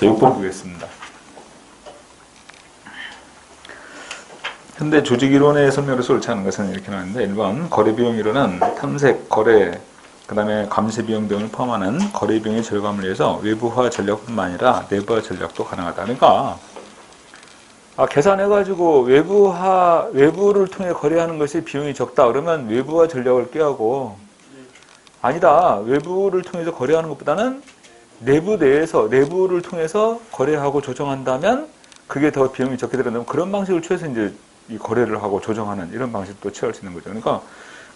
제6번 보겠습니다. 현대 조직이론의 설명으로서 옳지 않은 것은 이렇게 나왔는데 1번 거래비용이론은 탐색, 거래, 그 다음에 감세비용 등을 포함하는 거래비용의 절감을 위해서 외부화 전략뿐만 아니라 내부화 전략도 가능하다. 그러니까 계산해가지고 외부를 통해 거래하는 것이 비용이 적다. 그러면 외부화 전략을 꾀하고 아니다. 외부를 통해서 거래하는 것보다는 내부를 통해서 거래하고 조정한다면 그게 더 비용이 적게 들어간다면 그런 방식을 취해서 이제 이 거래를 하고 조정하는 이런 방식도 취할 수 있는 거죠. 그러니까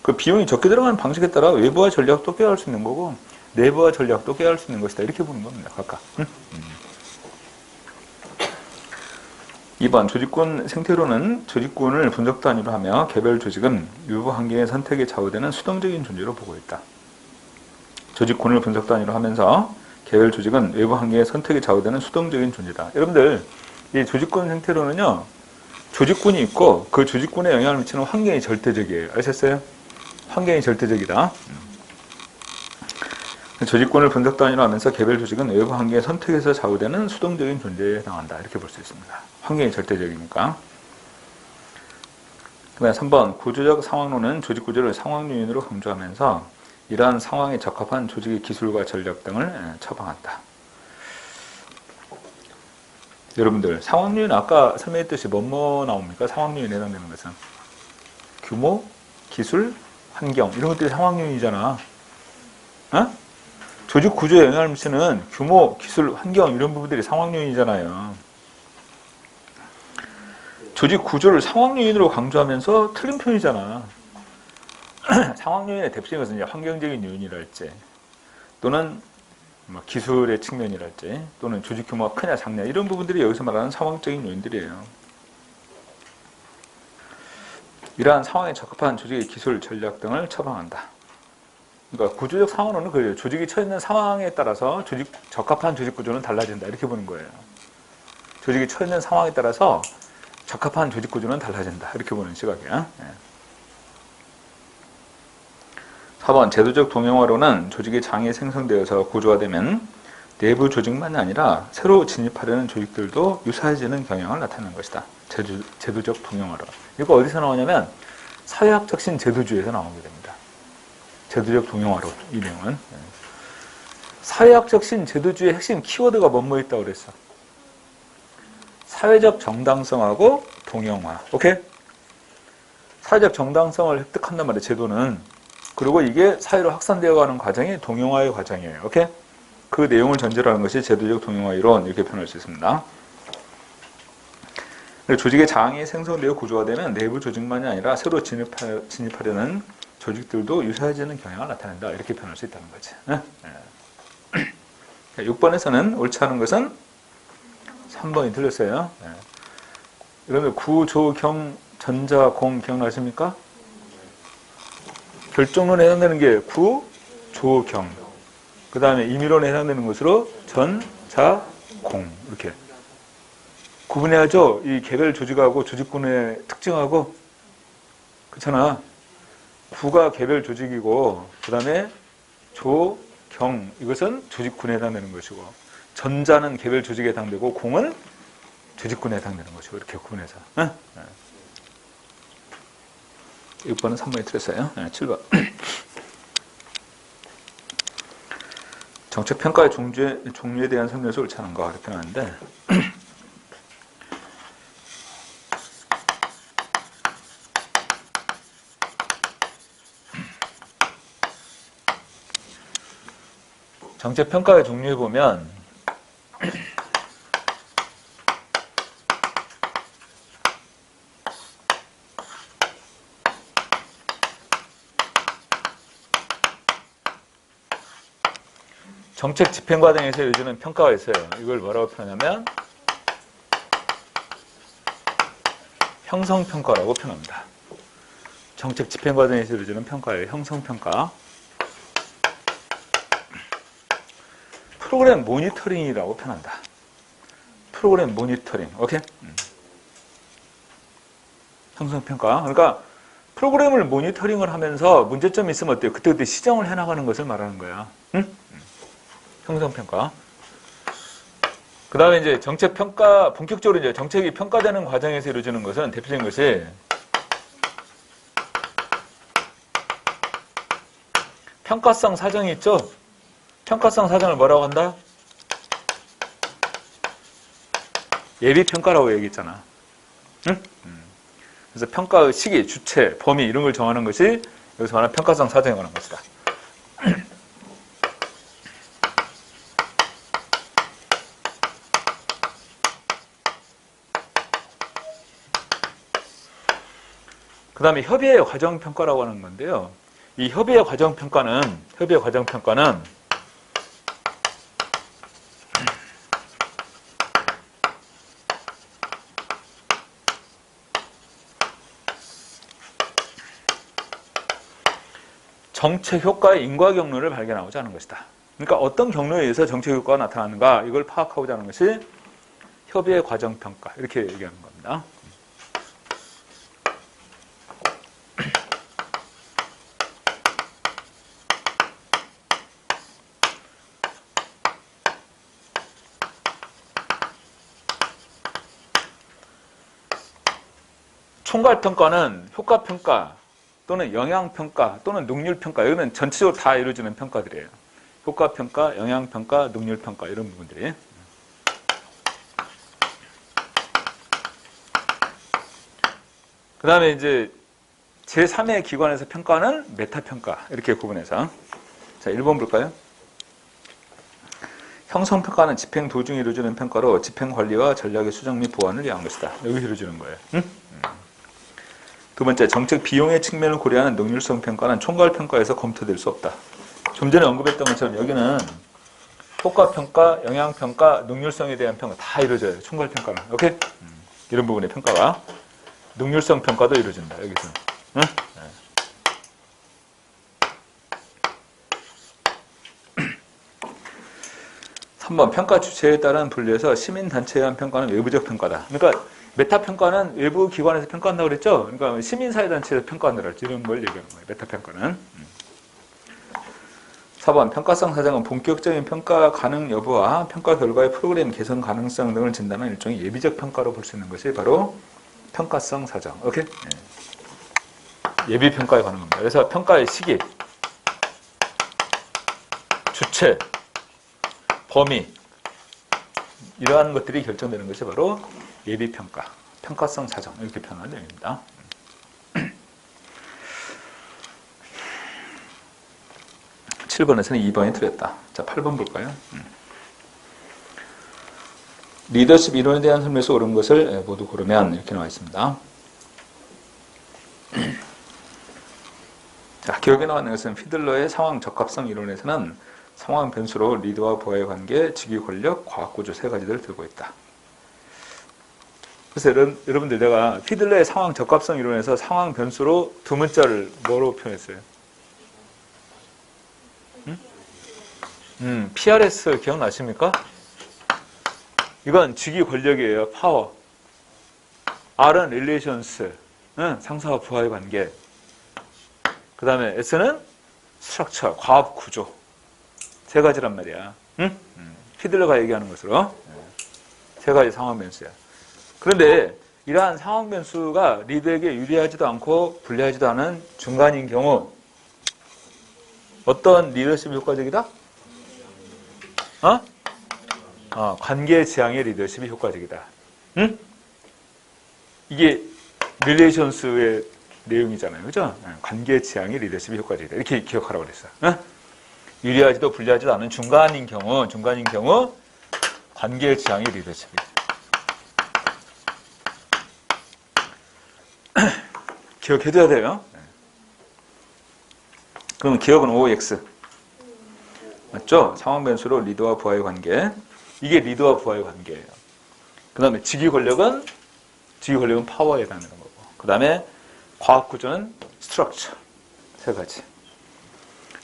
그 비용이 적게 들어가는 방식에 따라 외부화 전략도 꾀할 수 있는 거고 내부화 전략도 꾀할 수 있는 것이다. 이렇게 보는 겁니다. 각각. 2번 조직군 생태론은 조직군을 분석 단위로 하며 개별 조직은 외부 환경의 선택에 좌우되는 수동적인 존재로 보고 있다. 조직군을 분석 단위로 하면서 개별 조직은 외부 환경의 선택에 좌우되는 수동적인 존재다. 여러분들 이 조직군 생태론은요. 조직군이 있고 그 조직군에 영향을 미치는 환경이 절대적이에요. 아셨어요? 환경이 절대적이다. 조직군을 분석 단위로 하면서 개별 조직은 외부 환경의 선택에서 좌우되는 수동적인 존재에 해당한다. 이렇게 볼 수 있습니다. 환경이 절대적이니까. 그 다음에 3번 구조적 상황론은 조직 구조를 상황 요인으로 강조하면서 이러한 상황에 적합한 조직의 기술과 전략 등을 처방한다. 여러분들 상황 요인 아까 설명했듯이 뭐뭐 나옵니까? 상황 요인에 해당되는 것은 규모, 기술, 환경 이런 것들이 상황 요인이잖아. 조직 구조에 영향을 미치는 규모, 기술, 환경 이런 부분들이 상황 요인이잖아요. 조직 구조를 상황 요인으로 강조하면서 틀린 표현이잖아. 상황 요인의 대표적인 것은 이제 환경적인 요인이랄지 또는 기술의 측면이랄지 또는 조직 규모가 크냐 작냐 이런 부분들이 여기서 말하는 상황적인 요인들이에요. 이러한 상황에 적합한 조직의 기술, 전략 등을 처방한다. 그러니까 구조적 상황론은 그래요. 조직이 처해 있는 상황에 따라서 적합한 조직 구조는 달라진다. 이렇게 보는 거예요. 조직이 처해 있는 상황에 따라서 적합한 조직 구조는 달라진다. 이렇게 보는 시각이야. 4번 제도적 동형화로는 조직의 장이 생성되어서 구조화되면 내부 조직만이 아니라 새로 진입하려는 조직들도 유사해지는 경향을 나타내는 것이다. 제도적 동형화론. 이거 어디서 나오냐면 사회학적 신제도주의에서 나오게 됩니다. 제도적 동형화론 이 내용은 사회학적 신제도주의의 핵심 키워드가 뭐뭐 있다고 그랬어? 사회적 정당성하고 동형화. 오케이? 사회적 정당성을 획득한단 말이에요. 제도는. 그리고 이게 사회로 확산되어 가는 과정이 동형화의 과정이에요. 오케이? 그 내용을 전제로 하는 것이 제도적 동형화 이론 이렇게 표현할 수 있습니다. 조직의 장이 생성되어 구조화되면 내부 조직만이 아니라 새로 진입하려는 조직들도 유사해지는 경향을 나타낸다. 이렇게 표현할 수 있다는 거지. 6번에서는 옳지 않은 것은 3번이 틀렸어요. 여러분들 구조경, 전자공 기억나십니까? 결정론에 해당되는 게 구조경. 그 다음에 임의론에 해당되는 것으로 전자공. 이렇게. 구분해야죠. 이 개별 조직하고 조직군의 특징하고. 그렇잖아. 구가 개별 조직이고, 그 다음에 조경. 이것은 조직군에 해당되는 것이고, 전자는 개별 조직에 해당되고, 공은 조직군에 해당되는 것이고, 이렇게 구분해서. 6번은 3번이 틀렸어요. 7번. 정책평가의 종류에 대한 설명에서 옳지 않은 거 이렇게 나왔는데 정책평가의 종류에 보면 정책 집행 과정에서 요즘은 평가가 있어요. 이걸 뭐라고 표현하냐면 형성평가라고 표현합니다. 정책 집행 과정에서 이루어지는 평가예요. 형성평가. 프로그램 모니터링이라고 표현한다. 프로그램 모니터링. 오케이? 형성평가. 그러니까 프로그램을 모니터링을 하면서 문제점이 있으면 어때요? 그때그때 시정을 해나가는 것을 말하는 거야. 응? 형성평가. 그 다음에 이제 정책 평가, 본격적으로 이제 정책이 평가되는 과정에서 이루어지는 것은 대표적인 것이 평가성 사정이 있죠? 평가성 사정을 뭐라고 한다? 예비평가라고 얘기했잖아. 응? 그래서 평가의 시기, 주체, 범위 이런 걸 정하는 것이 여기서 말하는 평가성 사정에 관한 것이다. 그 다음에 협의의 과정평가라고 하는 건데요. 이 협의의 과정평가는 정책 효과의 인과경로를 발견하고자 하는 것이다. 그러니까 어떤 경로에 의해서 정책 효과가 나타나는가 이걸 파악하고자 하는 것이 협의의 과정평가 이렇게 얘기하는 겁니다. 총괄평가는 효과평가 또는 영향평가 또는 능률평가 이거는 전체적으로 다 이루어지는 평가들이에요. 효과평가, 영향평가, 능률평가 이런 부분들이. 그 다음에 이제 제3의 기관에서 평가는 메타평가 이렇게 구분해서 자 1번 볼까요? 형성평가는 집행 도중에 이루어지는 평가로 집행관리와 전략의 수정 및 보완을 위한 것이다. 여기서 이루어지는 거예요. 응? 두 번째, 정책 비용의 측면을 고려하는 능률성 평가는 총괄평가에서 검토될 수 없다. 좀 전에 언급했던 것처럼 여기는 효과평가, 영향평가, 능률성에 대한 평가 다 이루어져요. 총괄평가는. 오케이? 이런 부분의 평가가. 능률성 평가도 이루어진다. 여기서. 응? 네. 3번, 평가 주체에 따른 분류해서 시민단체에 의한 평가는 외부적 평가다. 그러니까 메타평가는 외부 기관에서 평가한다고 그랬죠? 그러니까 시민사회단체에서 평가한다고 그랬죠. 이런 걸 얘기하는 거예요. 메타평가는. 4번, 평가성 사정은 본격적인 평가 가능 여부와 평가 결과의 프로그램 개선 가능성 등을 진단하는 일종의 예비적 평가로 볼 수 있는 것이 바로 평가성 사정. 오케이? 예비평가에 관한 겁니다. 그래서 평가의 시기, 주체, 범위 이러한 것들이 결정되는 것이 바로 예비평가, 평가성 사정 이렇게 표현하는 내용입니다. 7번에서는 2번이 틀렸다. 자, 8번 볼까요? 리더십 이론에 대한 설명에서 옳은 것을 모두 고르면 이렇게 나와 있습니다. 자, 기억에 나왔는 것은 피들러의 상황 적합성 이론에서는 상황 변수로 리더와 보아의 관계, 직위 권력, 과학구조 세 가지를 들고 있다. 그래서 여러분들 내가 피들러의 상황 적합성 이론에서 상황 변수로 두 문자를 뭐로 표현했어요? PRS 기억나십니까? 이건 직위 권력이에요. 파워. R은 relations, 상사와 부하의 관계. 그 다음에 S는 structure, 과학 구조. 세 가지란 말이야. 피들러가 얘기하는 것으로. 세 가지 상황 변수야. 그런데 이러한 상황 변수가 리더에게 유리하지도 않고 불리하지도 않은 중간인 경우 어떤 리더십이 효과적이다? 관계 지향의 리더십이 효과적이다. 응? 이게 릴레이션스의 내용이잖아요. 그죠? 관계 지향의 리더십이 효과적이다. 이렇게 기억하라고 그랬어. 응? 유리하지도 불리하지도 않은 중간인 경우 관계 지향의 리더십이. 기억해둬야 돼요. 그럼 기억은 OX. 맞죠? 상황 변수로 리더와 부하의 관계. 이게 리더와 부하의 관계예요. 그 다음에 직위 권력은 파워에 해당하는 거고. 그 다음에 과학 구조는 structure. 세 가지.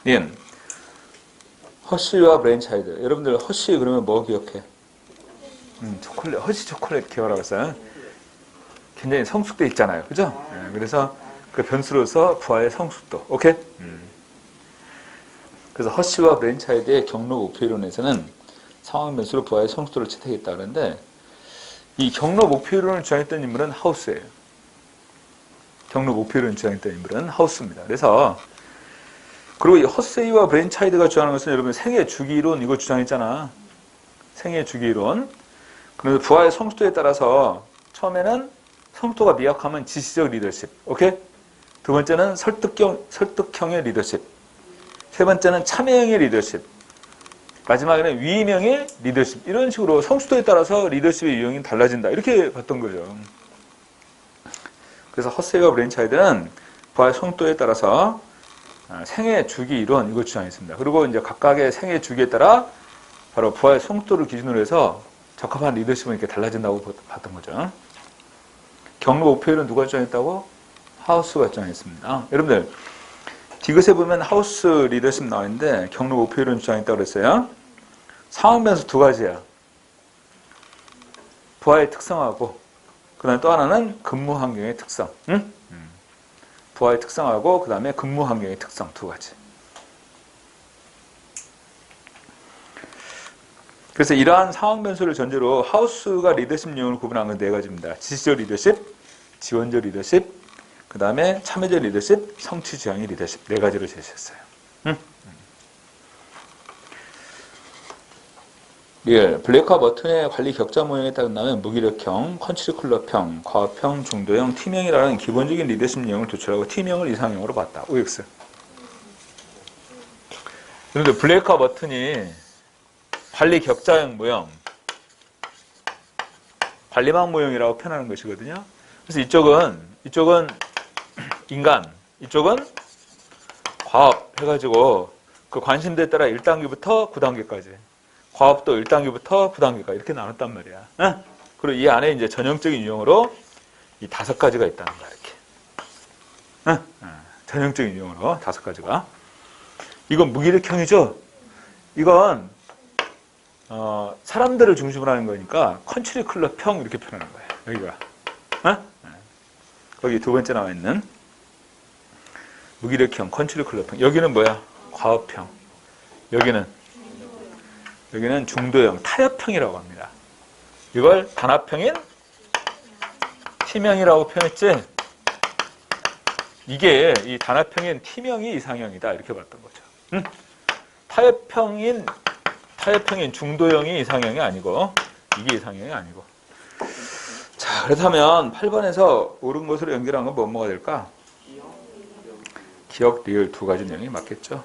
니은 허쉬와 브레인차일드. 여러분들 허쉬 그러면 뭐 기억해? 초콜릿. 허쉬 초콜릿 기억하라고 했어요. 굉장히 성숙돼 있잖아요. 그죠? 그래서 그 변수로서 부하의 성숙도. 오케이? 그래서 허쉬와 브레인차일드의 경로 우표 이론에서는 상황 변수로 부하의 성수도를 채택했다 그러는데 이 경로 목표 이론을 주장했던 인물은 하우스예요. 경로 목표 이론을 주장했던 인물은 하우스입니다. 그래서 그리고 이 허세이와 브랜차이드가 주장하는 것은 여러분 생애 주기 이론 이거 주장했잖아. 생애 주기 이론. 그래서 부하의 성수도에 따라서 처음에는 성수도가 미약하면 지시적 리더십. 오케이? 두 번째는 설득형의 리더십. 세 번째는 참여형의 리더십. 마지막에는 위임형의 리더십. 이런 식으로 성수도에 따라서 리더십의 유형이 달라진다. 이렇게 봤던 거죠. 그래서 허세이와 브랜차이드는 부하의 성수도에 따라서 생애 주기 이론 이걸 주장했습니다. 그리고 이제 각각의 생애 주기에 따라 바로 부하의 성수도를 기준으로 해서 적합한 리더십은 이렇게 달라진다고 봤던 거죠. 경로 목표율은 누가 주장했다고? 하우스가 주장했습니다. 여러분들 디귿에 보면 하우스 리더십 나와 있는데 경로 목표율은 주장했다고 그랬어요. 상황 변수 두 가지야. 부하의 특성하고 그 다음에 또 하나는 근무 환경의 특성. 응? 부하의 특성하고 그 다음에 근무 환경의 특성 두 가지. 그래서 이러한 상황 변수를 전제로 하우스가 리더십 유형을 구분한 건 네 가지입니다. 지시적 리더십, 지원적 리더십, 그 다음에 참여적 리더십, 성취 지향의 리더십 네 가지로 제시했어요. 블레이크와 머튼의 관리 격자 모형에 따른다면 무기력형, 컨트리쿨러형, 과업형, 중도형, 팀형이라는 기본적인 리더십 유형을 도출하고 팀형을 이상형으로 봤다. OX. 그런데 블레이크와 머튼이 관리 격자형 모형, 관리망 모형이라고 표현하는 것이거든요. 그래서 이쪽은 인간, 이쪽은 과업 해가지고 그 관심도에 따라 1단계부터 9단계까지 과업도 1단계부터 9단계까지 이렇게 나눴단 말이야. 응? 그리고 이 안에 이제 전형적인 유형으로 이 5가지가 있다는 거야, 이렇게. 응? 전형적인 유형으로 5가지가. 이건 무기력형이죠? 이건 사람들을 중심으로 하는 거니까 컨트리 클럽형 이렇게 표현하는 거예요. 여기가. 거기 두 번째 나와 있는 무기력형, 컨트리 클럽형. 여기는 뭐야? 과업형. 여기는 중도형, 타협형이라고 합니다. 이걸 단합형인 팀형이라고 표현했지? 이게 이 단합형인 팀형이 이상형이다. 이렇게 봤던 거죠. 응? 타협형인 중도형이 이상형이 아니고 이게 이상형이 아니고. 자, 그렇다면 8번에서 옳은 것으로 연결한 건 뭐가 될까? 기억, 리을 두 가지 내용이 맞겠죠?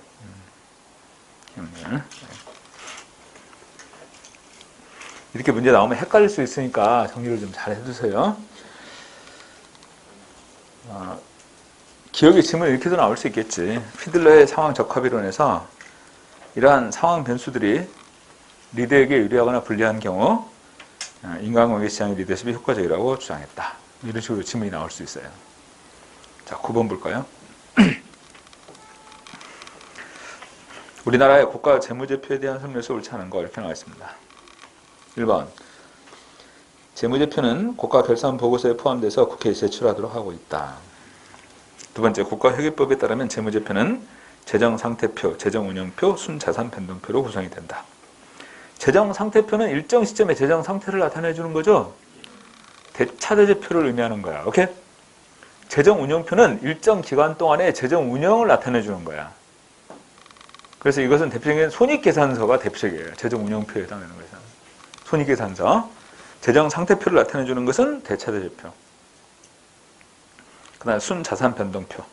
이렇게 문제 나오면 헷갈릴 수 있으니까 정리를 좀 잘 해두세요. 기억의 질문이 이렇게도 나올 수 있겠지. 피들러의 상황 적합이론에서 이러한 상황 변수들이 리더에게 유리하거나 불리한 경우 인간관계 지향의 리더십이 효과적이라고 주장했다. 이런 식으로 질문이 나올 수 있어요. 자, 9번 볼까요? 우리나라의 국가 재무제표에 대한 설명에서 옳지 않은 거 이렇게 나와 있습니다. 1번 재무제표는 국가 결산 보고서에 포함돼서 국회에 제출하도록 하고 있다. 두 번째 국가회계법에 따르면 재무제표는 재정상태표, 재정운영표, 순자산 변동표로 구성이 된다. 재정상태표는 일정 시점에 재정상태를 나타내 주는 거죠. 대차대제표를 의미하는 거야. 오케이? 재정운영표는 일정 기간 동안에 재정운영을 나타내 주는 거야. 그래서 이것은 대표적인 손익계산서가 대표적이에요. 재정운영표에 해당되는 것은. 손익계산서. 재정상태표를 나타내 주는 것은 대차대제표. 그 다음에 순자산변동표.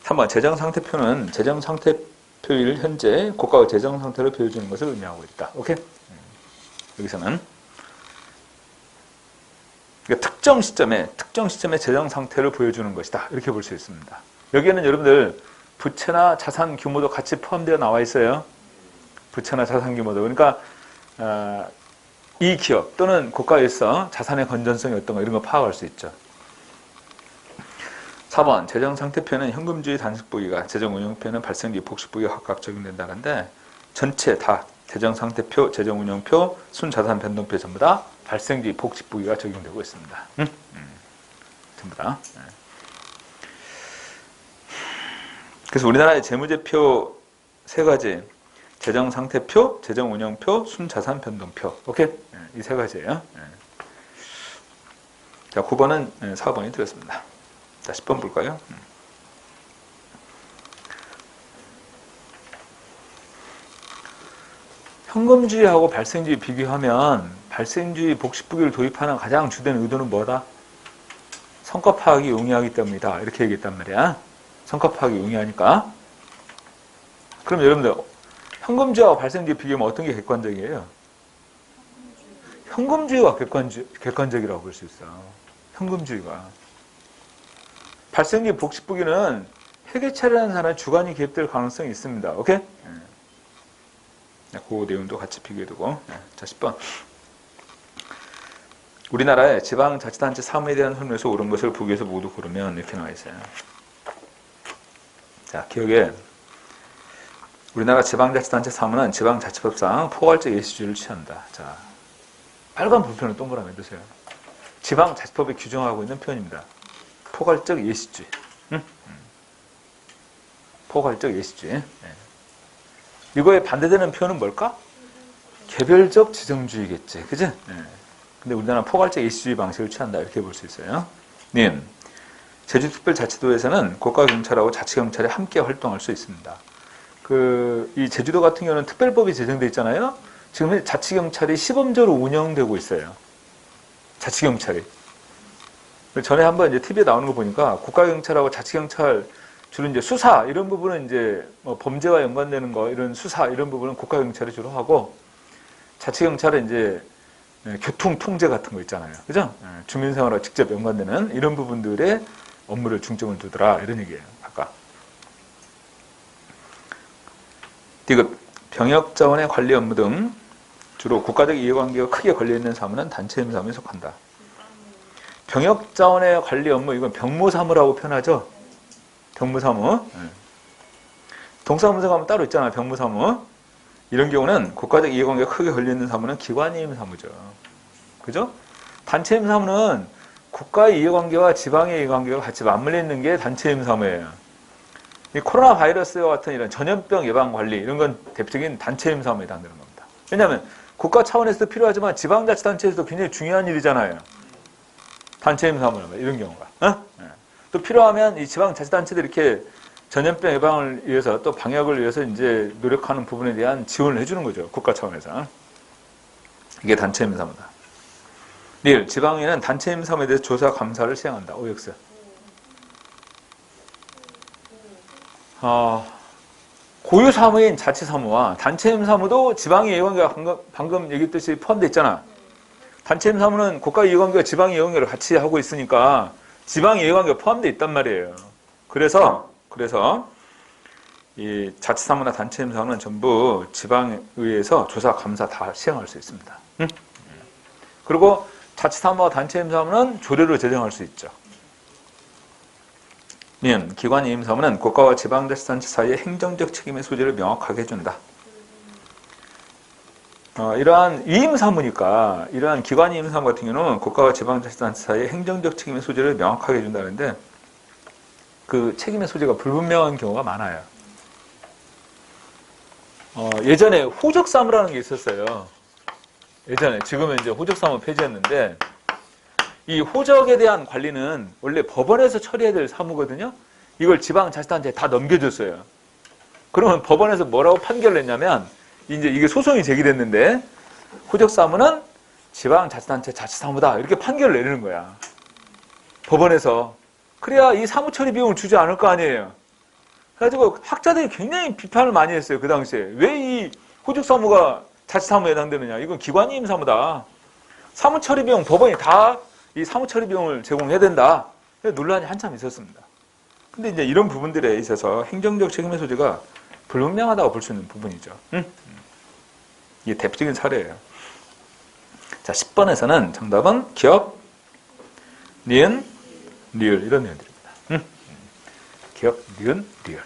3번 재정상태표는 재정상태표일 현재 국가의 재정상태를 보여주는 것을 의미하고 있다. 오케이? 여기서는 그러니까 특정 시점에 재정상태를 보여주는 것이다. 이렇게 볼 수 있습니다. 여기에는 여러분들 부채나 자산 규모도 같이 포함되어 나와 있어요. 부채나 자산 규모도. 그러니까 이 기업 또는 국가에서 자산의 건전성이 어떤 거 이런 거 파악할 수 있죠. 4번 재정상태표는 현금주의 단식보기가 재정운용표는 발생지 복식보기가 각각 적용된다는데 전체 다 재정상태표, 재정운용표, 순자산변동표 전부 다 발생지 복식보기가 적용되고 있습니다. 전부 다. 그래서 우리나라의 재무제표 세 가지 재정상태표, 재정운영표, 순자산변동표. 오케이? 이 세 가지예요. 자, 9번은 4번이 되겠습니다. 자, 10번 볼까요? 현금주의하고 발생주의 비교하면 발생주의 복식부기를 도입하는 가장 주된 의도는 뭐다? 성과 파악이 용이하기 때문이다. 이렇게 얘기했단 말이야. 성과 파악이 용이하니까. 그럼 여러분들 현금주의와 발생주의 비교하면 어떤 게 객관적이에요? 현금주의가 객관적이라고 볼 수 있어. 현금주의가. 발생주의 복식부기는 회계처리하는 사람의 주관이 개입될 가능성이 있습니다. 오케이? 그 내용도 같이 비교해두고. 자, 10번. 우리나라의 지방자치단체 사무에 대한 설명에서 옳은 것을 보기에서 모두 고르면 이렇게 나와 있어요. 자, 기억에 우리나라 지방자치단체 사무는 지방자치법상 포괄적 예시주의를 취한다. 자, 빨간 볼펜을 동그라미 해두세요. 지방자치법이 규정하고 있는 표현입니다. 포괄적 예시주의. 포괄적 예시주의. 이거에 반대되는 표현은 뭘까? 개별적 지정주의겠지. 그지? 근데 우리나라는 포괄적 예시주의 방식을 취한다. 이렇게 볼 수 있어요. 님, 제주특별자치도에서는 국가경찰하고 자치경찰이 함께 활동할 수 있습니다. 이 제주도 같은 경우는 특별법이 제정되어 있잖아요. 지금 자치경찰이 시범적으로 운영되고 있어요. 자치경찰이. 전에 한번 이제 TV에 나오는 거 보니까 국가경찰하고 자치경찰 주로 이제 수사 이런 부분은 이제 뭐 범죄와 연관되는 거 이런 수사 이런 부분은 국가경찰이 주로 하고 자치경찰은 이제 교통 통제 같은 거 있잖아요. 그죠? 주민생활과 직접 연관되는 이런 부분들의 업무를 중점을 두더라 이런 얘기예요. 아까. 디귿 병역자원의 관리 업무 등 주로 국가적 이해관계가 크게 걸려있는 사무는 단체임 사무에 속한다. 병역자원의 관리 업무 이건 병무사무라고 표현하죠. 병무사무. 동사무소 가면 따로 있잖아요. 병무사무. 이런 경우는 국가적 이해관계가 크게 걸려있는 사무는 기관이임 사무죠. 그죠? 단체임 사무는 국가의 이해관계와 지방의 이해관계가 같이 맞물려 있는 게 단체임 사무예요. 이 코로나 바이러스와 같은 이런 전염병 예방 관리 이런 건 대표적인 단체임 사무에 해당되는 겁니다. 왜냐하면 국가 차원에서도 필요하지만 지방자치단체에서도 굉장히 중요한 일이잖아요. 단체임 사무는 이런 경우가. 또 필요하면 이 지방자치단체들이 이렇게 전염병 예방을 위해서 또 방역을 위해서 이제 노력하는 부분에 대한 지원을 해주는 거죠. 국가 차원에서. 이게 단체임 사무다. 닐, 지방에는 단체임 사무에 대해서 조사 감사를 시행한다. OX. 고유 사무인 자치 사무와 단체임 사무도 지방의 이해관계가 방금 얘기했듯이 포함되어 있잖아. 단체임 사무는 국가 이해관계와 지방 이해관계를 같이 하고 있으니까 지방 이해관계가 포함되어 있단 말이에요. 그래서 이 자치 사무나 단체임 사무는 전부 지방의회에서 조사 감사 다 시행할 수 있습니다. 그리고 자치 사무와 단체임 사무는 조례로 제정할 수 있죠. 기관 이임 사무는 국가와 지방자치단체 사이의 행정적 책임의 소재를 명확하게 해준다. 이러한 이임 사무니까 이러한 기관 이임 사무 같은 경우는 국가와 지방자치단체 사이의 행정적 책임의 소재를 명확하게 해준다는데 그 책임의 소재가 불분명한 경우가 많아요. 예전에 호적사무라는 게 있었어요. 예전에 지금은 이제 호적사무 폐지했는데 이 호적에 대한 관리는 원래 법원에서 처리해야 될 사무거든요. 이걸 지방자치단체에 다 넘겨줬어요. 그러면 법원에서 뭐라고 판결을 했냐면 이제 이게 소송이 제기됐는데 호적사무는 지방자치단체 자치사무다 이렇게 판결을 내리는 거야. 법원에서. 그래야 이 사무처리 비용을 주지 않을 거 아니에요. 그래가지고 학자들이 굉장히 비판을 많이 했어요. 그 당시에. 왜 이 호적사무가 자치사무에 해당되느냐. 이건 기관이임 사무다. 사무처리 비용 법원이 다 이 사무처리 비용을 제공해야 된다. 논란이 한참 있었습니다. 근데 이제 이런 부분들에 있어서 행정적 책임의 소재가 불분명하다고 볼 수 있는 부분이죠. 이게 대표적인 사례예요. 자, 10번에서는 정답은 기업, 니은, 리을 이런 내용들입니다. 기업, 니은, 리을.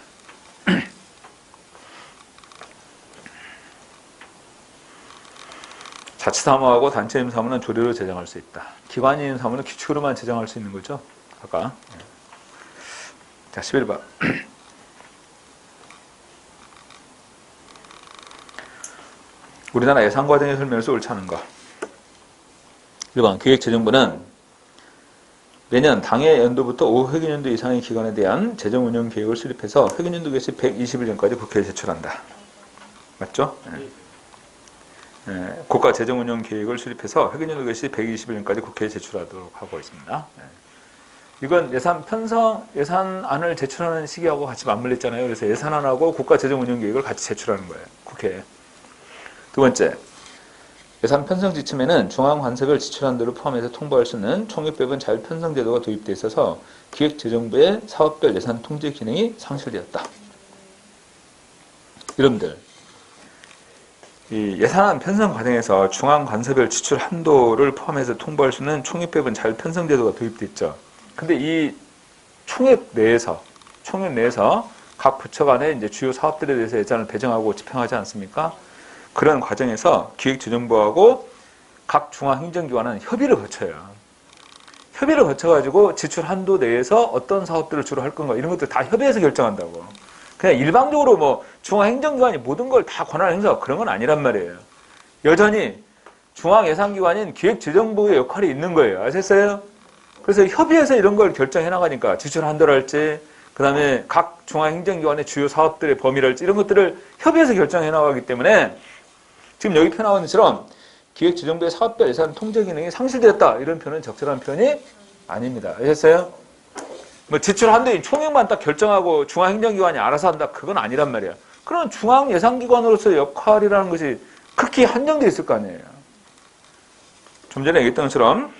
자치사무하고 단체임 사무는 조례로 제정할 수 있다. 기관인 사무는 규칙으로만 제정할 수 있는 거죠. 아까. 자, 11번. 우리나라 예산과정의 설명에서 옳지 않은 거. 1번 기획재정부는 매년 당해 연도부터 5회계년도 이상의 기간에 대한 재정운영 계획을 수립해서 회계년도 개시 120일 전까지 국회에 제출한다. 맞죠? 국가 재정운영 계획을 수립해서 회계년도 개시 120일 전까지 국회에 제출하도록 하고 있습니다. 이건 예산안을 제출하는 시기하고 같이 맞물렸잖아요. 그래서 예산안하고 국가 재정운영 계획을 같이 제출하는 거예요. 국회에. 두 번째, 예산 편성 지침에는 중앙관세별 지출한도를 포함해서 통보할 수 있는 총액배분 자율편성 제도가 도입되어 있어서 기획재정부의 사업별 예산 통제 기능이 상실되었다. 여러분들, 이 예산안 편성 과정에서 중앙관세별 지출 한도를 포함해서 통보할 수 있는 총액배분 자율편성 제도가 도입되어 있죠. 근데 이 총액 내에서 각 부처 간에 이제 주요 사업들에 대해서 예산을 배정하고 집행하지 않습니까? 그런 과정에서 기획재정부하고 각 중앙행정기관은 협의를 거쳐요. 협의를 거쳐가지고 지출 한도 내에서 어떤 사업들을 주로 할 건가 이런 것들 다 협의해서 결정한다고. 그냥 일방적으로 뭐 중앙행정기관이 모든 걸 다 권한을 행사하고 그런 건 아니란 말이에요. 여전히 중앙예산기관인 기획재정부의 역할이 있는 거예요. 아셨어요? 그래서 협의해서 이런 걸 결정해 나가니까 지출 한도랄지 그 다음에 각 중앙행정기관의 주요 사업들의 범위랄지 이런 것들을 협의해서 결정해 나가기 때문에 지금 여기 표 나오는 것처럼 기획재정부의 사업별 예산 통제 기능이 상실되었다. 이런 표현은 적절한 표현이 아닙니다. 아셨어요? 뭐 지출 한도인 총액만 딱 결정하고 중앙행정기관이 알아서 한다. 그건 아니란 말이야. 그런 중앙예산기관으로서의 역할이라는 것이 극히 한정되어 있을 거 아니에요. 좀 전에 얘기했던 것처럼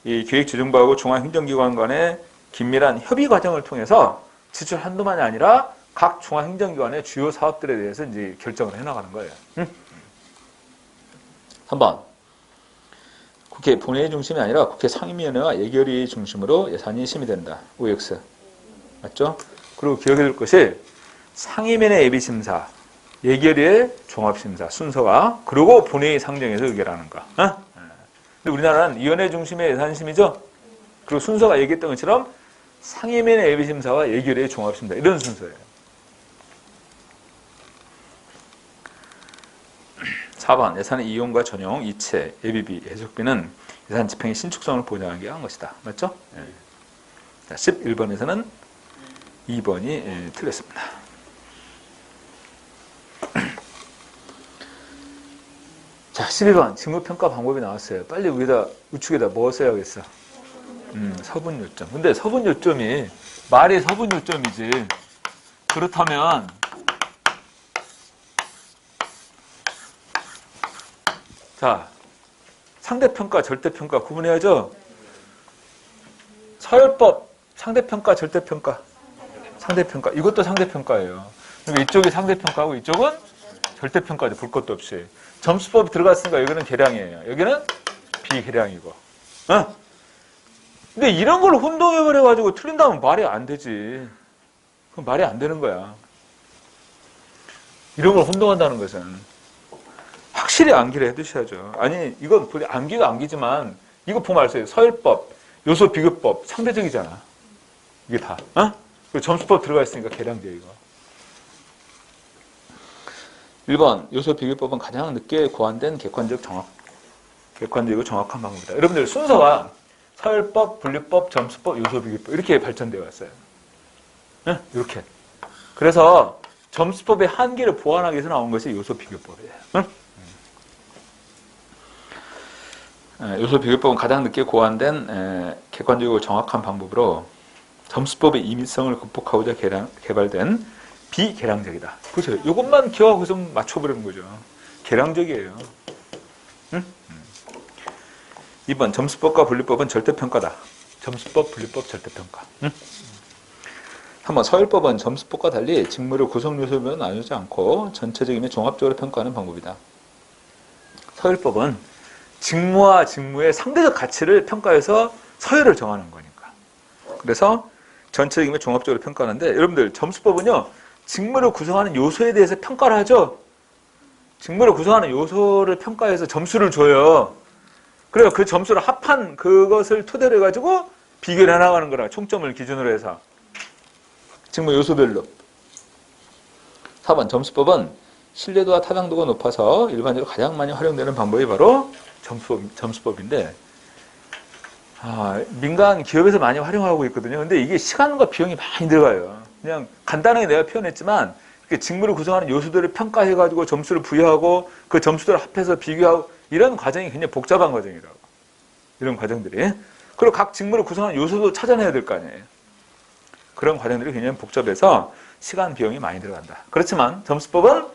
이 기획재정부하고 중앙행정기관 간의 긴밀한 협의 과정을 통해서 지출 한도만이 아니라 각 중앙행정기관의 주요 사업들에 대해서 이제 결정을 해나가는 거예요. 3번. 국회 본회의 중심이 아니라 국회 상임위원회와 예결위 중심으로 예산이 심의된다. OX. 맞죠? 그리고 기억해야 될 것이 상임위원회 예비심사, 예결위의 종합심사 순서가 그리고 본회의 상정에서 의결하는 거. 근데 우리나라는 위원회 중심의 예산심의죠? 그리고 순서가 얘기했던 것처럼 상임위원회 예비심사와 예결위의 종합심사 이런 순서예요. 4번 예산의 이용과 전용, 이체, 예비비, 해석비는 예산 집행의 신축성을 보장하기 위한 것이다. 맞죠? 자, 11번에서는 2번이 틀렸습니다. 자, 12번 직무평가 방법이 나왔어요. 빨리 여기다 우측에다 뭐 써야겠어? 서분요점. 근데 서분요점이 말이 서분요점이지. 그렇다면 자, 상대평가, 절대평가 구분해야죠. 서열법, 상대평가, 절대평가. 상대평가. 이것도 상대평가예요. 그러니까 이쪽이 상대평가고 이쪽은 절대평가죠. 볼 것도 없이. 점수법이 들어갔으니까 여기는 계량이에요. 여기는 비계량이고. 근데 이런 걸 혼동해버려가지고 틀린다면 말이 안 되지. 그럼 말이 안 되는 거야. 이런 걸 혼동한다는 것은. 확실히 암기를 해두셔야죠. 아니, 이건 암기가 암기지만, 이거 보면 알았어요. 서열법, 요소 비교법, 상대적이잖아. 이게 다. 그리고 점수법 들어가 있으니까 계량돼, 이거. 1번, 요소 비교법은 가장 늦게 고안된 객관적이고 정확한 방법이다. 여러분들 순서가 서열법, 분류법, 점수법, 요소 비교법 이렇게 발전되어 왔어요. 이렇게. 그래서 점수법의 한계를 보완하기 위해서 나온 것이 요소 비교법이에요. 요소 비교법은 가장 늦게 고안된 객관적이고 정확한 방법으로 점수법의 임의성을 극복하고자 개발된 비계량적이다. 그렇죠. 이것만 기억하고 좀 맞춰보려는 거죠. 계량적이에요. 2번 점수법과 분류법은 절대평가다. 점수법, 분류법, 절대평가. 3번 서열법은 점수법과 달리 직무를 구성요소별로 나누지 않고 전체적이며 종합적으로 평가하는 방법이다. 서열법은 직무와 직무의 상대적 가치를 평가해서 서열을 정하는 거니까. 그래서 전체적이며 종합적으로 평가하는데 여러분들 점수법은요. 직무를 구성하는 요소에 대해서 평가를 하죠. 직무를 구성하는 요소를 평가해서 점수를 줘요. 그래서 그 점수를 합한 그것을 토대로 해가지고 비교를 해나가는 거라. 총점을 기준으로 해서. 직무 요소별로. 4번 점수법은 신뢰도와 타당도가 높아서 일반적으로 가장 많이 활용되는 방법이 바로 점수법인데, 민간 기업에서 많이 활용하고 있거든요. 근데 이게 시간과 비용이 많이 들어가요. 그냥 간단하게 내가 표현했지만, 직무를 구성하는 요소들을 평가해가지고 점수를 부여하고 그 점수들을 합해서 비교하고 이런 과정이 굉장히 복잡한 과정이라고. 이런 과정들이. 그리고 각 직무를 구성하는 요소도 찾아내야 될 거 아니에요. 그런 과정들이 굉장히 복잡해서 시간, 비용이 많이 들어간다. 그렇지만 점수법은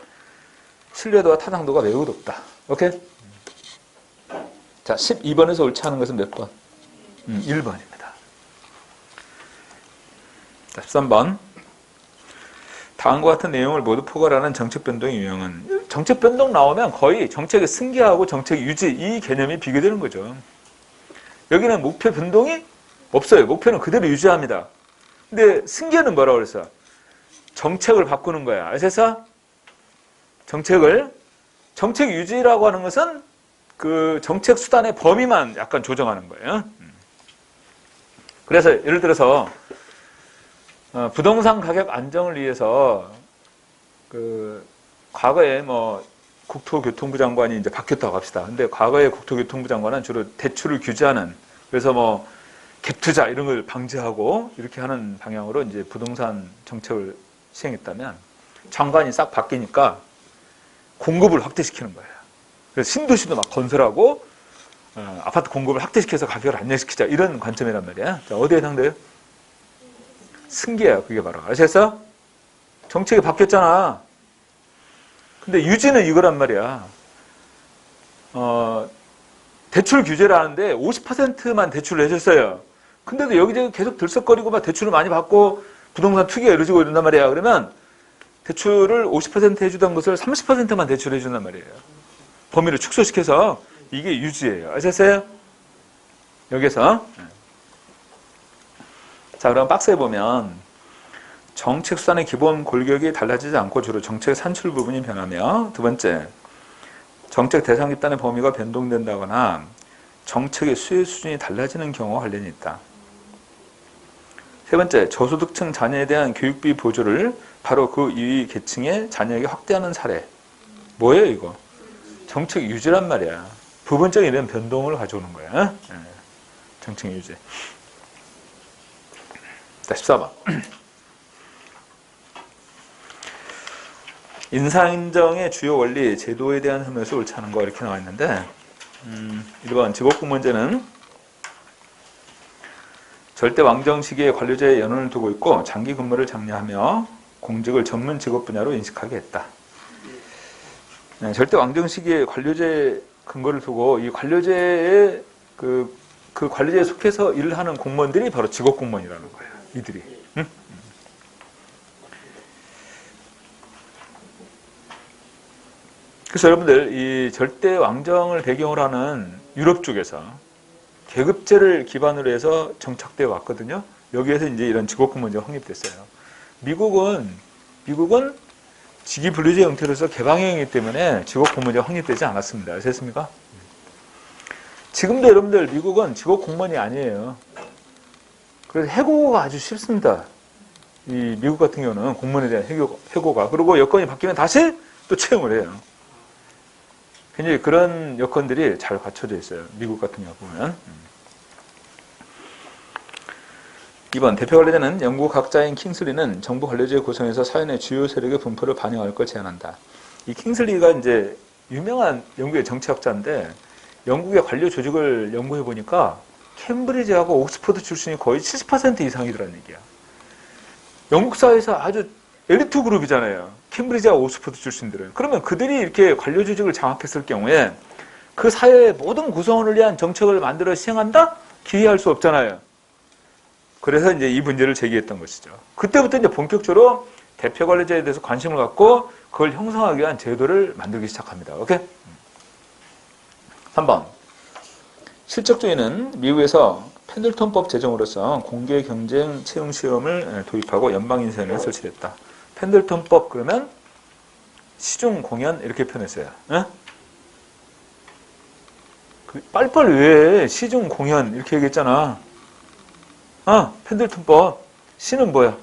신뢰도와 타당도가 매우 높다. 오케이? 자, 12번에서 옳지 않은 것은 몇 번? 1번입니다. 자, 13번. 다음과 같은 내용을 모두 포괄하는 정책 변동의 유형은, 정책 변동 나오면 거의 정책의 승계하고 정책 유지 이 개념이 비교되는 거죠. 여기는 목표 변동이 없어요. 목표는 그대로 유지합니다. 근데 승계는 뭐라고 그랬어? 정책을 바꾸는 거야. 아셔서 정책 유지라고 하는 것은 그 정책 수단의 범위만 약간 조정하는 거예요. 그래서 예를 들어서 부동산 가격 안정을 위해서 그 과거에 뭐 국토교통부 장관이 이제 바뀌었다고 합시다. 근데 과거에 국토교통부 장관은 주로 대출을 규제하는, 그래서 뭐 갭투자 이런 걸 방지하고 이렇게 하는 방향으로 이제 부동산 정책을 시행했다면, 장관이 싹 바뀌니까 공급을 확대시키는 거예요. 그래서 신도시도 막 건설하고 아파트 공급을 확대시켜서 가격을 안정시키자, 이런 관점이란 말이야. 자, 어디에 해당돼요? 승계야. 그게 바로. 아셨어? 정책이 바뀌었잖아. 근데 유지는 이거란 말이야. 대출 규제를 하는데 50%만 대출을 해줬어요. 근데도 여기저기 계속 들썩거리고 막 대출을 많이 받고 부동산 투기가 이루어지고 이런단 말이야. 그러면 대출을 50% 해주던 것을 30%만 대출해 준단 말이에요. 범위를 축소시켜서. 이게 유지예요. 아셨어요? 여기서. 자, 그럼 박스에 보면 정책 수단의 기본 골격이 달라지지 않고 주로 정책 산출 부분이 변하며, 두 번째, 정책 대상 집단의 범위가 변동된다거나 정책의 수혜 수준이 달라지는 경우와 관련이 있다. 세 번째, 저소득층 자녀에 대한 교육비 보조를 바로 그 이위 계층의 자녀에게 확대하는 사례. 뭐예요 이거? 정책 유지란 말이야. 부분적인 이런 변동을 가져오는 거야. 정책 유지. 자, 14번. 인사인정의 주요 원리, 제도에 대한 흠에서 옳지 않은 거 이렇게 나와 있는데, 1번 직업군 문제는 절대 왕정 시기에 관료제에 연원을 두고 있고 장기 근무를 장려하며 공직을 전문 직업 분야로 인식하게 했다. 절대 왕정 시기에 관료제 근거를 두고 이 관료제에 그 관료제에 속해서 일을 하는 공무원들이 바로 직업 공무원이라는 거예요. 이들이. 응? 그래서 여러분들 이 절대 왕정을 배경으로 하는 유럽 쪽에서 계급제를 기반으로 해서 정착되어 왔거든요. 여기에서 이제 이런 직업군문제가 확립됐어요. 미국은 직위분리제 형태로서 개방형이기 때문에 직업공무원제가 확립되지 않았습니다. 아셨습니까? 지금도 여러분들 미국은 직업공무원이 아니에요. 그래서 해고가 아주 쉽습니다. 이 미국 같은 경우는 공무원에 대한 해고가. 그리고 여건이 바뀌면 다시 또 채용을 해요. 굉장히 그런 여건들이 잘 갖춰져 있어요. 미국 같은 경우 보면. 2번, 대표 관리자는 영국 학자인 킹슬리는 정부 관료제 구성에서 사회 의 주요 세력의 분포를 반영할 걸 제안한다. 이 킹슬리가 이제 유명한 영국의 정치학자인데, 영국의 관료 조직을 연구해 보니까 캠브리지하고 옥스퍼드 출신이 거의 70% 이상이더라는 얘기야. 영국 사회에서 아주 엘리트 그룹이잖아요. 캠브리지와 옥스퍼드 출신들은. 그러면 그들이 이렇게 관료 조직을 장악했을 경우에 그 사회의 모든 구성원을 위한 정책을 만들어 시행한다? 기회할 수 없잖아요. 그래서 이제 이 문제를 제기했던 것이죠. 그때부터 이제 본격적으로 대표 관리자에 대해서 관심을 갖고 그걸 형성하기 위한 제도를 만들기 시작합니다. 오케이? 3번. 실적주의는 미국에서 펜들턴법 제정으로서 공개 경쟁 채용 시험을 도입하고 연방 인쇄를 설치했다. 펜들턴법 그러면 시중 공연 이렇게 표현했어요. 에? 빨리빨리 왜 시중 공연 이렇게 얘기했잖아. 펜들턴법. 시는 뭐야?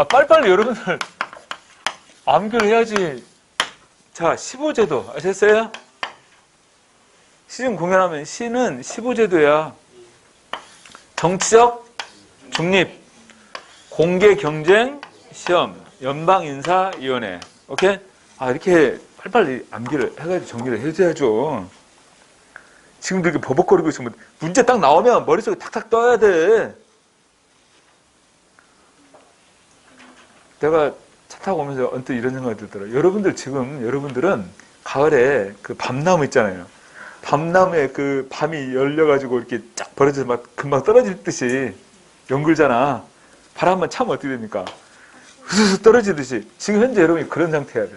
빨리빨리 여러분들 암기를 해야지. 자, 15제도 아셨어요? 시중 공연하면 시는 15제도야. 정치적 중립, 공개 경쟁 시험, 연방인사위원회. 오케이? 이렇게 빨리빨리 암기를 해가지고 정리를 해줘야죠. 지금도 이렇게 버벅거리고 있으면 문제 딱 나오면 머릿속에 탁탁 떠야 돼. 내가 차 타고 오면서 언뜻 이런 생각이 들더라고요. 여러분들은 가을에 그 밤나무 있잖아요. 밤나무에 그 밤이 열려가지고 이렇게 쫙 벌어져서 막 금방 떨어질 듯이 연글잖아. 바람만 차면 어떻게 됩니까? 후수수 떨어지듯이. 지금 현재 여러분이 그런 상태야 돼.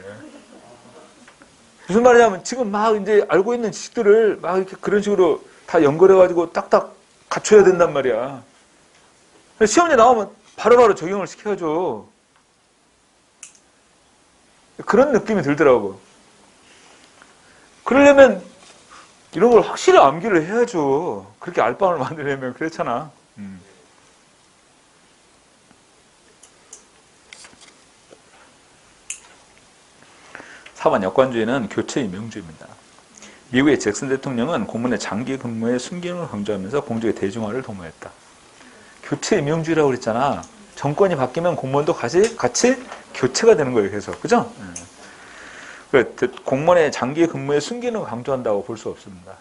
무슨 말이냐면 지금 막 이제 알고 있는 지식들을 막 이렇게 그런 식으로 다 연결해가지고 딱딱 갖춰야 된단 말이야. 시험에 나오면 바로바로 적용을 시켜야죠. 그런 느낌이 들더라고. 그러려면 이런 걸 확실히 암기를 해야죠. 그렇게 알바를 만들려면 그렇잖아. 4번 여권주의는 교체 임명주의입니다. 미국의 잭슨 대통령은 공무원의 장기 근무의 순기능을 강조하면서 공직의 대중화를 도모했다. 교체 임명주의라고 그랬잖아. 정권이 바뀌면 공무원도 같이 교체가 되는 거예요. 계속. 그죠? 공무원의 장기 근무의 순기능을 강조한다고 볼 수 없습니다.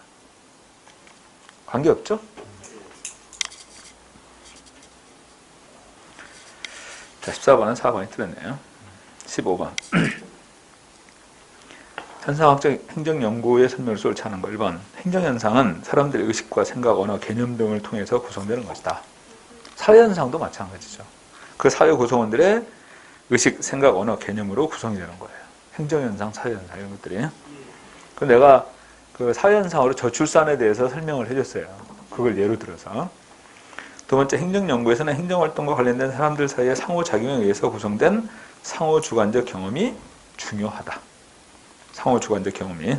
관계없죠? 자, 14번은 4번이 틀렸네요. 15번. 현상학적 행정연구의 설명을 옳지 않은 거. 1번. 행정현상은 사람들의 의식과 생각, 언어, 개념 등을 통해서 구성되는 것이다. 사회현상도 마찬가지죠. 그 사회 구성원들의 의식, 생각, 언어, 개념으로 구성이 되는 거예요. 행정현상, 사회현상 이런 것들이. 그 내가 그 사회현상으로 저출산에 대해서 설명을 해줬어요. 그걸 예로 들어서. 두 번째, 행정연구에서는 행정활동과 관련된 사람들 사이의 상호작용에 의해서 구성된 상호주관적 경험이 중요하다. 상호주관적 경험이.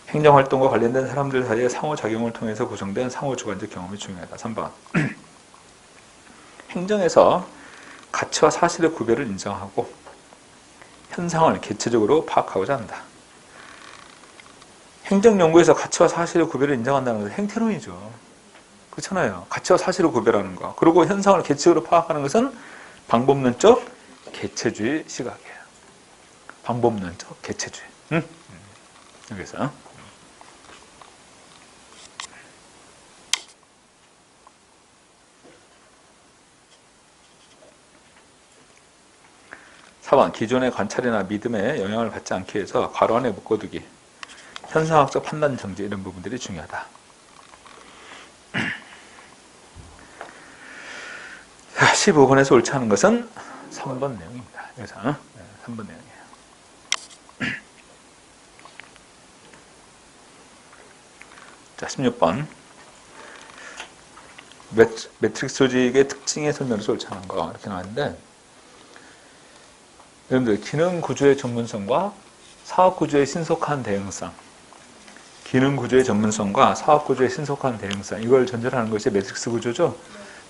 행정활동과 관련된 사람들 사이의 상호작용을 통해서 구성된 상호주관적 경험이 중요하다. 3번. 행정에서 가치와 사실의 구별을 인정하고 현상을 개체적으로 파악하고자 한다. 행정연구에서 가치와 사실의 구별을 인정한다는 것은 행태론이죠. 그렇잖아요. 가치와 사실을 구별하는 거. 그리고 현상을 개체적으로 파악하는 것은 방법론적 개체주의 시각이에요. 방법론적 개체주의. 여기서. 4번. 기존의 관찰이나 믿음에 영향을 받지 않기 위해서 괄호 안에 묶어두기. 현상학적 판단 정지 이런 부분들이 중요하다. 15번에서 옳지 않은 것은 3번 내용입니다. 여기서 3번 내용이에요. 자, 16번. 매트릭스 조직의 특징의 설명에서 옳지 않은 거 이렇게 나왔는데 여러분들 기능 구조의 전문성과 사업 구조의 신속한 대응성, 기능 구조의 전문성과 사업 구조의 신속한 대응성 이걸 전제하는 것이 매트릭스 구조죠.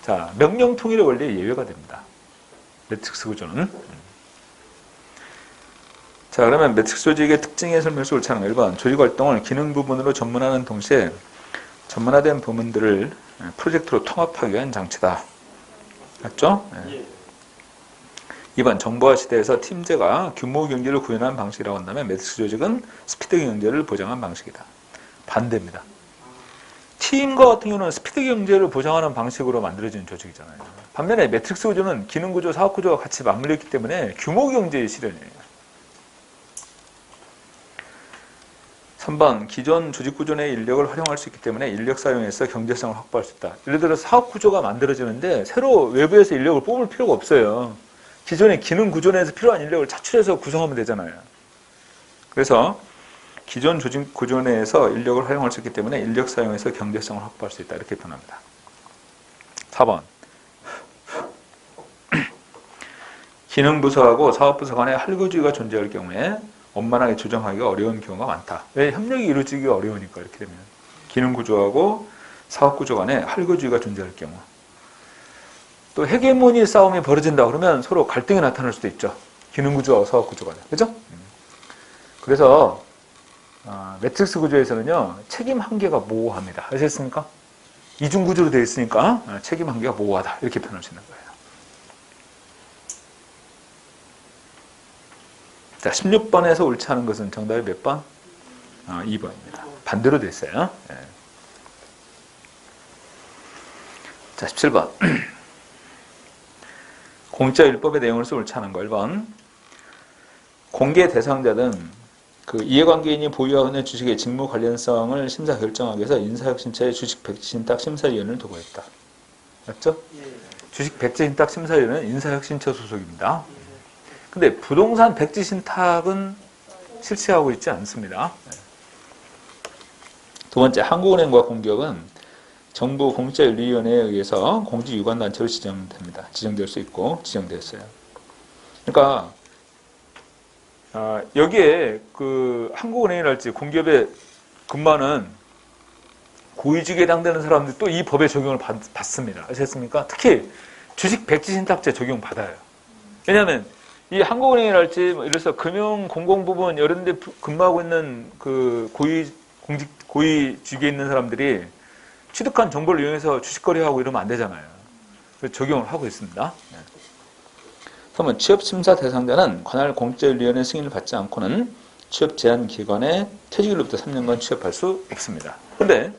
자, 명령 통일의 원리에 예외가 됩니다. 매트릭스 구조는. 자, 그러면 매트릭스 조직의 특징의 설명에서 옳지 않은 거 1번. 조직 활동을 기능 부분으로 전문화하는 동시에 전문화된 부문들을 프로젝트로 통합하기 위한 장치다. 맞죠? 네. 2번. 정보화 시대에서 팀제가 규모 경제를 구현한 방식이라고 한다면 매트릭스 조직은 스피드 경제를 보장한 방식이다. 반대입니다. 팀과 같은 경우는 스피드 경제를 보장하는 방식으로 만들어진 조직이잖아요. 반면에 매트릭스 구조는 기능 구조, 사업 구조가 같이 맞물려 있기 때문에 규모 경제의 실현이에요. 3번. 기존 조직 구조 내 인력을 활용할 수 있기 때문에 인력 사용에서 경제성을 확보할 수 있다. 예를 들어 사업 구조가 만들어지는데 새로 외부에서 인력을 뽑을 필요가 없어요. 기존의 기능 구조 내에서 필요한 인력을 차출해서 구성하면 되잖아요. 그래서 기존 조직 구조 내에서 인력을 활용할 수 있기 때문에 인력 사용에서 경제성을 확보할 수 있다. 이렇게 표현합니다. 4번. 기능 부서하고 사업 부서 간에 할거주의가 존재할 경우에 원만하게 조정하기가 어려운 경우가 많다. 왜? 협력이 이루어지기가 어려우니까 이렇게 되면. 기능 구조하고 사업 구조 간에 할거주의가 존재할 경우. 또 헤게모니 싸움이 벌어진다 그러면 서로 갈등이 나타날 수도 있죠. 기능구조와 사업구조가. 그죠? 그래서 매트릭스 구조에서는요, 책임 한계가 모호합니다. 아시겠습니까? 이중구조로 되어 있으니까 책임 한계가 모호하다. 이렇게 표현할 수 있는 거예요. 자, 16번에서 옳지 않은 것은 정답이 몇 번? 2번입니다. 반대로 되어 있어요. 네. 자, 17번. 공짜율법의 내용을 써 옳지 않은 거. 1번. 공개 대상자는 그 이해관계인이 보유하고 있는 주식의 직무 관련성을 심사 결정하기 위해서 인사혁신처의 주식 백지신탁 심사위원을 두고 있다. 맞죠? 주식 백지신탁 심사위원은 인사혁신처 소속입니다. 근데 부동산 백지신탁은 실시하고 있지 않습니다. 두 번째, 한국은행과 공기업은 정부 공짜윤리위원회에 의해서 공직유관단체로 지정됩니다. 지정될 수 있고 지정되었어요. 그러니까 여기에 그 한국은행이랄지 공기업에 근무하는 고위직에 해당되는 사람들이 또 이 법의 적용을 받습니다. 아시겠습니까? 특히 주식 백지신탁제 적용 받아요. 왜냐하면 이 한국은행이랄지 이래서 금융공공부문 이런 데 근무하고 있는 그 고위직에 있는 사람들이 취득한 정보를 이용해서 주식 거래하고 이러면 안 되잖아요. 그래서 적용을 하고 있습니다. 3번 취업심사 대상자는 관할 공짜윤리위원회 승인을 받지 않고는 취업제한기관에 퇴직일로부터 3년간 취업할 수 없습니다. 그런데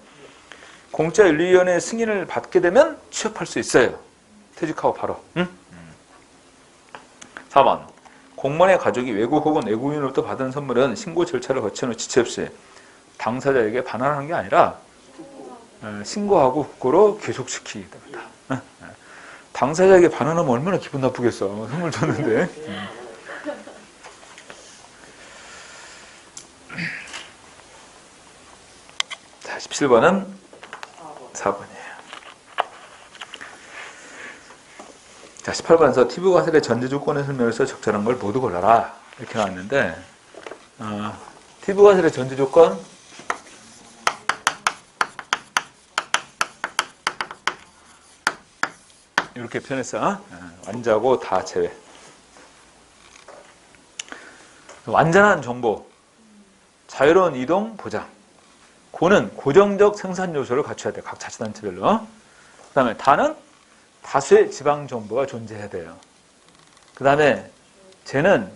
공짜윤리위원회 승인을 받게 되면 취업할 수 있어요. 퇴직하고 바로. 4번 공무원의 가족이 외국 혹은 외국인으로부터 받은 선물은 신고 절차를 거친 후 지체 없이 당사자에게 반환하는 게 아니라 신고하고 국고로 귀속시키게 됩니다. 당사자에게 반환하면 얼마나 기분 나쁘겠어. 선물 줬는데. 자, 17번은 4번이에요. 자, 18번에서 TV 과세의 전제조건을 설명해서 적절한 걸 모두 골라라. 이렇게 나왔는데, TV 과세의 전제조건, 이렇게 표현했어. 완자고 다 제외. 완전한 정보, 자유로운 이동 보장. 고는 고정적 생산 요소를 갖춰야 돼. 각 자치단체별로. 그 다음에 다는 다수의 지방 정보가 존재해야 돼요. 그 다음에 재는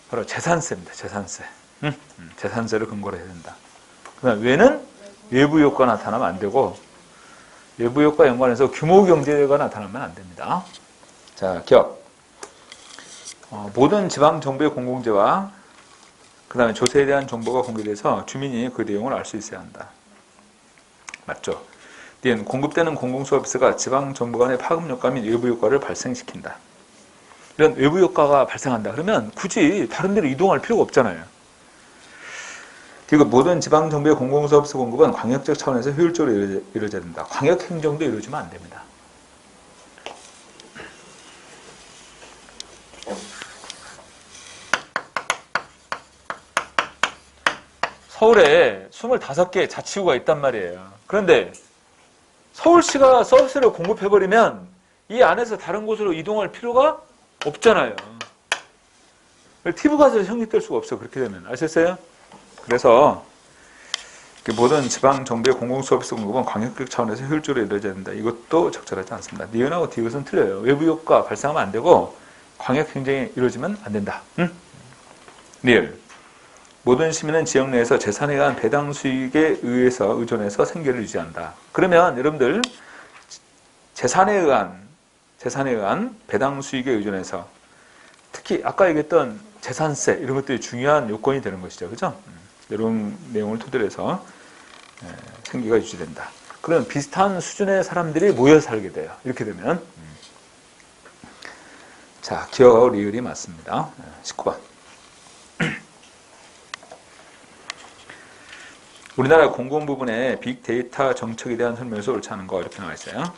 바로 재산세입니다. 재산세. 재산세를 근거로 해야 된다. 그 다음에 외는 외부 효과가 나타나면 안 되고 외부 효과 연관해서 규모 경제가 나타나면 안 됩니다. 자, 기억. 모든 지방 정부의 공공재와 그 다음에 조세에 대한 정보가 공개돼서 주민이 그 내용을 알 수 있어야 한다. 맞죠? 니은 공급되는 공공서비스가 지방 정부 간의 파급 효과 및 외부 효과를 발생시킨다. 이런 외부 효과가 발생한다. 그러면 굳이 다른 데로 이동할 필요가 없잖아요. 그리고 모든 지방정부의 공공서비스 공급은 광역적 차원에서 효율적으로 이루어져야 된다. 광역행정도 이루어지면 안 됩니다. 서울에 25개 자치구가 있단 말이에요. 그런데 서울시가 서비스를 공급해버리면 이 안에서 다른 곳으로 이동할 필요가 없잖아요. TV 과세로 성립될 수가 없어. 그렇게 되면. 아셨어요? 그래서 모든 지방 정부의 공공서비스 공급은 광역적 차원에서 효율적으로 이루어져야 된다. 이것도 적절하지 않습니다. 니은하고 디귿은 틀려요. 외부 효과 발생하면 안 되고 광역 행정이 이루어지면 안 된다. 니을. 모든 시민은 지역 내에서 재산에 의한 배당 수익에 의해서 의존해서 생계를 유지한다. 그러면 여러분들 재산에 의한 배당 수익에 의존해서 특히 아까 얘기했던 재산세 이런 것들이 중요한 요건이 되는 것이죠. 그죠? 이런 내용을 토대로 해서 생계가 유지된다. 그러면 비슷한 수준의 사람들이 모여 살게 돼요. 이렇게 되면. 자, 기억하고 리을이 맞습니다. 19번. 우리나라 공공부문의 빅데이터 정책에 대한 설명에서 옳지 않은 거 이렇게 나와 있어요.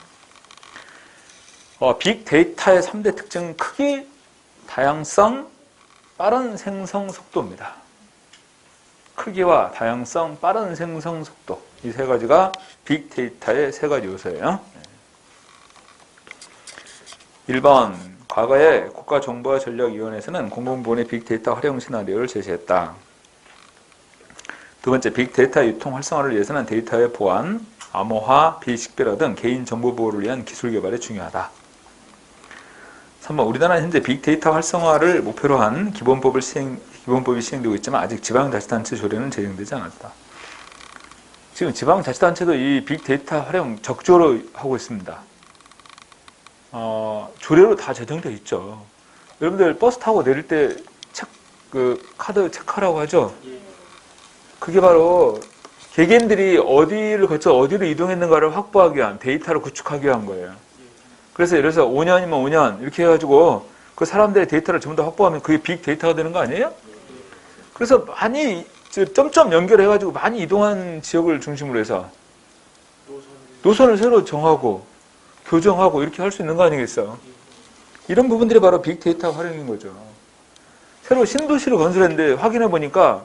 빅데이터의 3대 특징은 크기, 다양성, 빠른 생성 속도입니다. 크기와 다양성, 빠른 생성 속도 이 세 가지가 빅데이터의 세 가지 요소예요. 1번 과거에 국가정보화전략위원회에서는 공공부문의 빅데이터 활용 시나리오를 제시했다. 두 번째, 빅데이터 유통 활성화를 위해서는 데이터의 보안, 암호화, 비식별화 등 개인정보 보호를 위한 기술 개발이 중요하다. 3번 우리나라는 현재 빅데이터 활성화를 목표로 한 기본법이 시행되고 있지만 아직 지방자치단체 조례는 제정되지 않았다. 지금 지방자치단체도 이 빅데이터 활용 적극적으로 하고 있습니다. 조례로 다 제정되어 있죠. 여러분들 버스 타고 내릴 때 카드 체크하라고 하죠. 그게 바로 개개인들이 어디를 거쳐 어디로 이동했는가를 확보하기 위한 데이터를 구축하기 위한 거예요. 그래서 예를 들어서 5년이면 5년 이렇게 해가지고 그 사람들의 데이터를 전부 다 확보하면 그게 빅데이터가 되는 거 아니에요? 그래서 많이 점점 연결해가지고 많이 이동한 지역을 중심으로 해서 노선을 새로 정하고 교정하고 이렇게 할 수 있는 거 아니겠어요? 이런 부분들이 바로 빅데이터 활용인 거죠. 새로 신도시를 건설했는데 확인해 보니까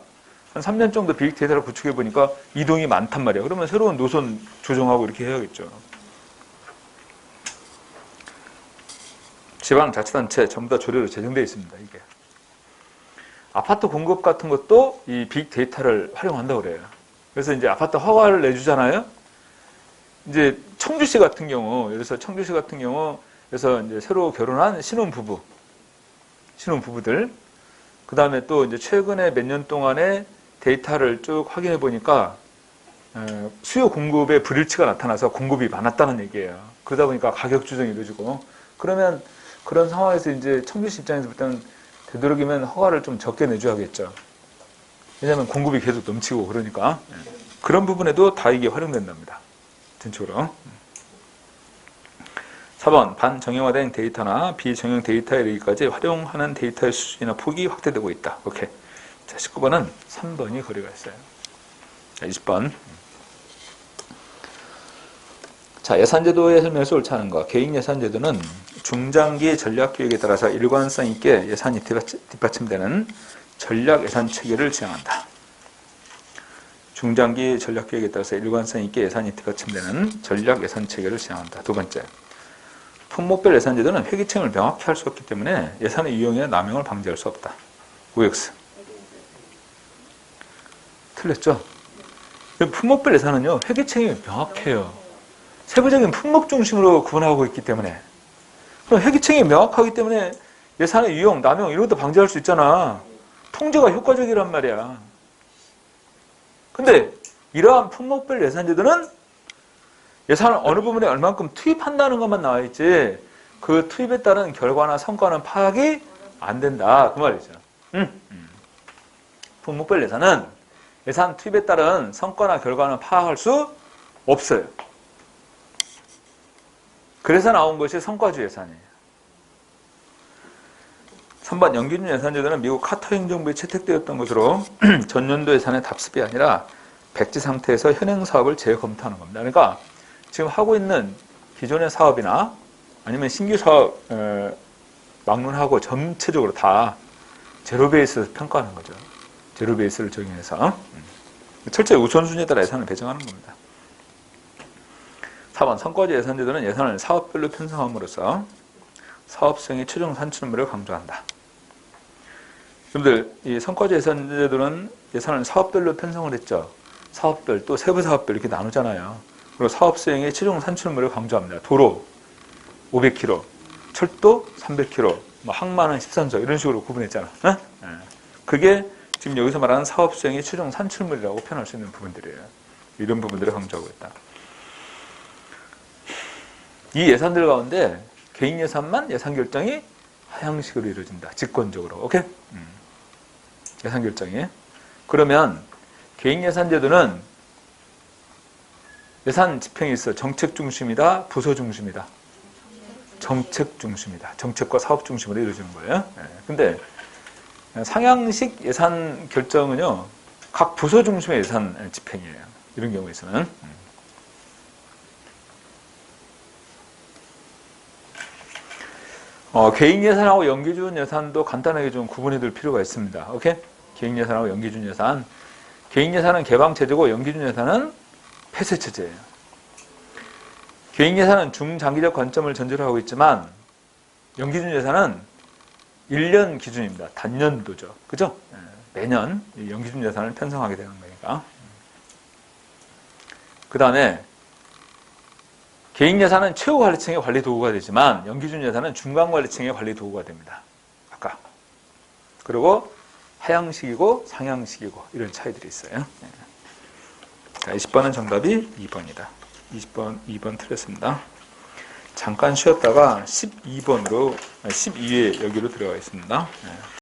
한 3년 정도 빅데이터를 구축해 보니까 이동이 많단 말이에요. 그러면 새로운 노선 조정하고 이렇게 해야겠죠. 지방자치단체 전부 다 조례로 제정되어 있습니다. 이게 아파트 공급 같은 것도 이 빅데이터를 활용한다고 그래요. 그래서 이제 아파트 허가를 내주잖아요. 이제 청주시 같은 경우, 예를 들어서 청주시 같은 경우, 그래서 이제 새로 결혼한 신혼부부들, 그 다음에 또 이제 최근에 몇 년 동안의 데이터를 쭉 확인해 보니까 수요 공급에 불일치가 나타나서 공급이 많았다는 얘기예요. 그러다 보니까 가격 조정이 이루어지고, 그러면 그런 상황에서 이제 청주시 입장에서 볼 때는 되도록이면 허가를 좀 적게 내줘야겠죠. 왜냐하면 공급이 계속 넘치고 그러니까 그런 부분에도 다 이게 활용된답니다. 전체적으로. 4번 반정형화된 데이터나 비정형 데이터에 이르기까지 활용하는 데이터의 수준이나 폭이 확대되고 있다. 오케이. 자, 19번은 3번이 거리가 있어요. 자, 20번. 자, 예산제도의 설명에서 옳지 않은 것. 개인예산제도는 중장기 전략계획에 따라서 일관성 있게 예산이 뒷받침되는 전략예산체계를 지향한다. 중장기 전략계획에 따라서 일관성 있게 예산이 뒷받침되는 전략예산체계를 지향한다. 두 번째, 품목별 예산제도는 회계책임을 명확히 할 수 없기 때문에 예산의 유용이나 남용을 방지할 수 없다. OX. 틀렸죠? 품목별 예산은요, 회계책임이 명확해요. 세부적인 품목 중심으로 구분하고 있기 때문에. 그럼 회계책임이 명확하기 때문에 예산의 유용, 남용 이런 것도 방지할 수 있잖아. 통제가 효과적이란 말이야. 근데 이러한 품목별 예산제도는 예산을 어느 부분에 얼만큼 투입한다는 것만 나와 있지 그 투입에 따른 결과나 성과는 파악이 안 된다. 그 말이죠. 품목별 예산은 예산 투입에 따른 성과나 결과는 파악할 수 없어요. 그래서 나온 것이 성과주 예산이에요. 3번 연기준 예산제도는 미국 카터 행정부에 채택되었던 것으로 전년도 예산의 답습이 아니라 백지 상태에서 현행 사업을 재검토하는 겁니다. 그러니까 지금 하고 있는 기존의 사업이나 아니면 신규 사업 막론하고 전체적으로 다 제로 베이스에서 평가하는 거죠. 제로 베이스를 적용해서 철저히 우선순위에 따라 예산을 배정하는 겁니다. 4번 성과주 예산제도는 예산을 사업별로 편성함으로써 사업성의 최종 산출물을 강조한다. 여러분들 이 성과주 예산제도는 예산을 사업별로 편성을 했죠. 사업별 또 세부 사업별 이렇게 나누잖아요. 그리고 사업 수행의 최종 산출물을 강조합니다. 도로 500km, 철도 300km, 뭐 항만은 13소 이런 식으로 구분했잖아. 그게 지금 여기서 말하는 사업 수행의 최종 산출물이라고 표현할 수 있는 부분들이에요. 이런 부분들을 강조하고 있다. 이 예산들 가운데 개인 예산만 예산 결정이 하향식으로 이루어진다. 직권적으로. 오케이? 예산 결정이. 그러면 개인 예산 제도는 예산 집행이 있어. 정책 중심이다. 부서 중심이다. 정책 중심이다. 정책과 사업 중심으로 이루어지는 거예요. 근데 상향식 예산 결정은요. 각 부서 중심의 예산 집행이에요. 이런 경우에서는. 개인 예산하고 연기준 예산도 간단하게 좀 구분해 둘 필요가 있습니다. 오케이? 개인 예산하고 연기준 예산. 개인 예산은 개방체제고 연기준 예산은 폐쇄체제예요. 개인 예산은 중장기적 관점을 전제로 하고 있지만 연기준 예산은 1년 기준입니다. 단년도죠. 그죠? 매년 연기준 예산을 편성하게 되는 거니까. 그 다음에 개인 예산은 최후 관리층의 관리 도구가 되지만 연기준 예산은 중간 관리층의 관리 도구가 됩니다. 아까. 그리고 하향식이고 상향식이고 이런 차이들이 있어요. 자, 20번은 정답이 2번이다. 20번, 2번 틀렸습니다. 잠깐 쉬었다가 12번으로, 12회 여기로 들어가 있습니다.